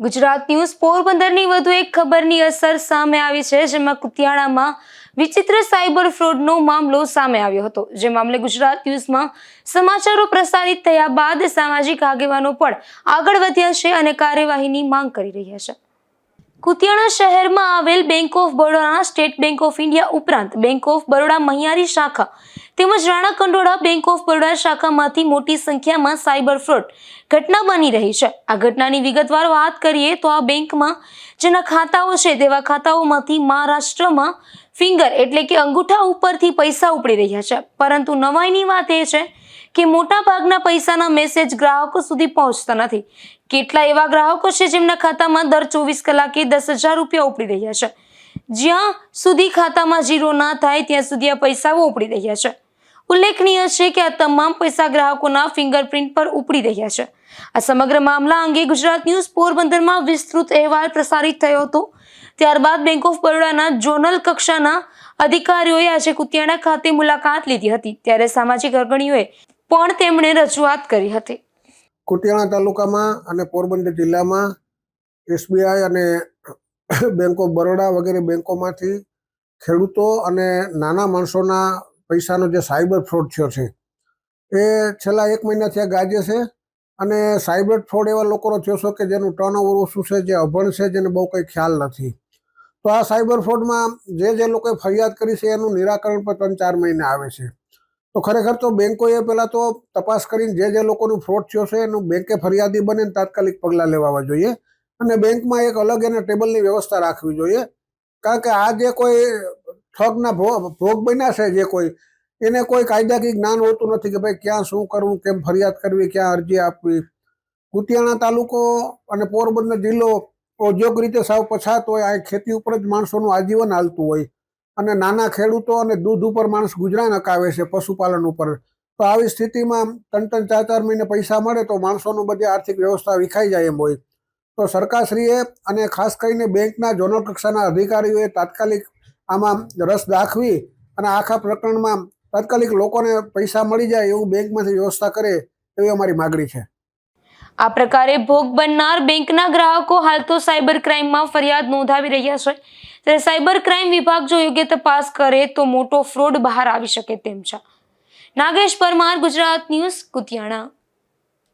Gujarat news પોરબંદરની વધુ એક ખબરની અસર સામે આવી છે, જેમાં કુતિયાણામાં વિચિત્ર સાયબર ફ્રોડનો મામલો સામે આવ્યો હતો। જે મામલે ગુજરાત ન્યૂઝમાં સમાચારો પ્રસારિત થયા બાદ સામાજિક આગેવાનો પણ આગળ વધ્યા છે અને કાર્યવાહીની માંગ કરી રહ્યા છે। કુતિયાણા શહેરમાં આવેલ bank of Baroda, state bank of India ઉપરાંત બેંક ઓફ બરોડા મહિયારી શાખા તેમજ રાણા કંડોળા બેંક ઓફ બરોડા શાખામાંથી મોટી સંખ્યામાં સાયબર ફ્રોડ ઘટના બની રહી છે। આ ઘટનાની વિગતવાર વાત કરીએ તો આ બેંકમાં જેના ખાતાઓ છે તેવા ખાતાઓમાંથી મહારાષ્ટ્રમાં ફિંગર એટલે કે અંગૂઠા ઉપરથી પૈસા ઉપડી રહ્યા છે, પરંતુ નવાઈની વાત એ છે કે મોટા ભાગના પૈસાના મેસેજ ગ્રાહકો સુધી પહોંચતા નથી। કેટલા એવા ગ્રાહકો છે જેમના ખાતામાં દર 24 કલાકે 10,000 રૂપિયા ઉપડી રહ્યા છે। જ્યાં સુધી ખાતામાં જીરો ના થાય ત્યાં સુધી આ પૈસાઓ ઉપડી રહ્યા છે। ઉલ્લેખનીય છે કે આ તમામ પૈસા ગ્રાહકોના ફિંગરપ્રિન્ટ પર ઉપડી રહ્યા છે। આ સમગ્ર મામલા અંગે ગુજરાત ન્યૂઝ પોરબંદરમાં વિસ્તૃત અહેવાલ પ્રસારિત થયો હતો। ત્યારબાદ બેંક ઓફ બરોડાના ઝોનલ કક્ષાના અધિકારીઓએ આજે કુતિયાણા ખાતે મુલાકાત લીધી હતી, ત્યારે સામાજિક અગ્રણીઓએ પણ તેમણે રજૂઆત કરી હતી। કુતિયાણા તાલુકામાં અને પોરબંદર જિલ્લામાં એસબીઆઈ અને બેંક ઓફ બરોડા વગેરે બેંકોમાંથી ખેડૂતો અને નાના માણસોના પૈસાનો જે સાયબર ફ્રોડ થયો છે એ છેલ્લા 1 મહિનાથી આ ગાજે છે। અને સાયબર ફ્રોડ એવા લોકોનો થયો છે કે જેનું ટર્નઓવર ઓછું છે, જે અભણ છે, જેને બહુ કંઈ ખ્યાલ નથી। તો આ સાયબર ફ્રોડમાં જે લોકોએ ફરિયાદ કરી છે એનું નિરાકરણ પણ 3-4 મહિને આવે છે। તો ખરેખર તો બેંકોએ પહેલાં તો તપાસ કરીને જે લોકોનું ફ્રોડ થયો છે એનું બેંકે ફરિયાદી બને તાત્કાલિક પગલાં લેવા જોઈએ અને બેંકમાં એક અલગ એને ટેબલની વ્યવસ્થા રાખવી જોઈએ, કારણ કે આ જે કોઈ ઠગના ભોગ બન્યા છે જે કોઈ એને કોઈ કાયદાકીય જ્ઞાન હોતું નથી કે ભાઈ ક્યાં શું કરવું, કેમ ફરિયાદ કરવી, ક્યાં અરજી આપવી। કુતિયાણા તાલુકો અને પોરબંદર જિલ્લો ઔદ્યોગિક રીતે સાવ પછાત હોય, આ ખેતી ઉપર જ માણસોનું આજીવન હાલતું હોય અને નાના ખેડૂતો અને દૂધ ઉપર માણસ ગુજરાન અકાવે છે, પશુપાલન ઉપર। તો આવી સ્થિતિમાં 3-3, 4-4 મહિને પૈસા મળે તો માણસોનું બધી આર્થિક વ્યવસ્થા વિખાઈ જાય એમ હોય। તો સરકારશ્રીએ અને ખાસ કરીને બેંકના ઝોનલ કક્ષાના અધિકારીઓએ તાત્કાલિક આમાં રસ દાખવી અને આખા પ્રકરણમાં તાત્કાલિક લોકોને પૈસા મળી જાય એવું બેંકમાંથી વ્યવસ્થા કરે એવી અમારી માગણી છે। આ પ્રકારે ભોગ બનનાર બેંકના ગ્રાહકો હાલ તો સાયબર ક્રાઇમમાં ફરિયાદ નોંધાવી રહ્યા છે, ત્યારે સાયબર ક્રાઇમ વિભાગ જો યોગ્ય તપાસ કરે તો મોટો ફ્રોડ બહાર આવી શકે તેમ છે। નાગેશ પરમાર, ગુજરાત ન્યૂઝ, કુતિયાણા।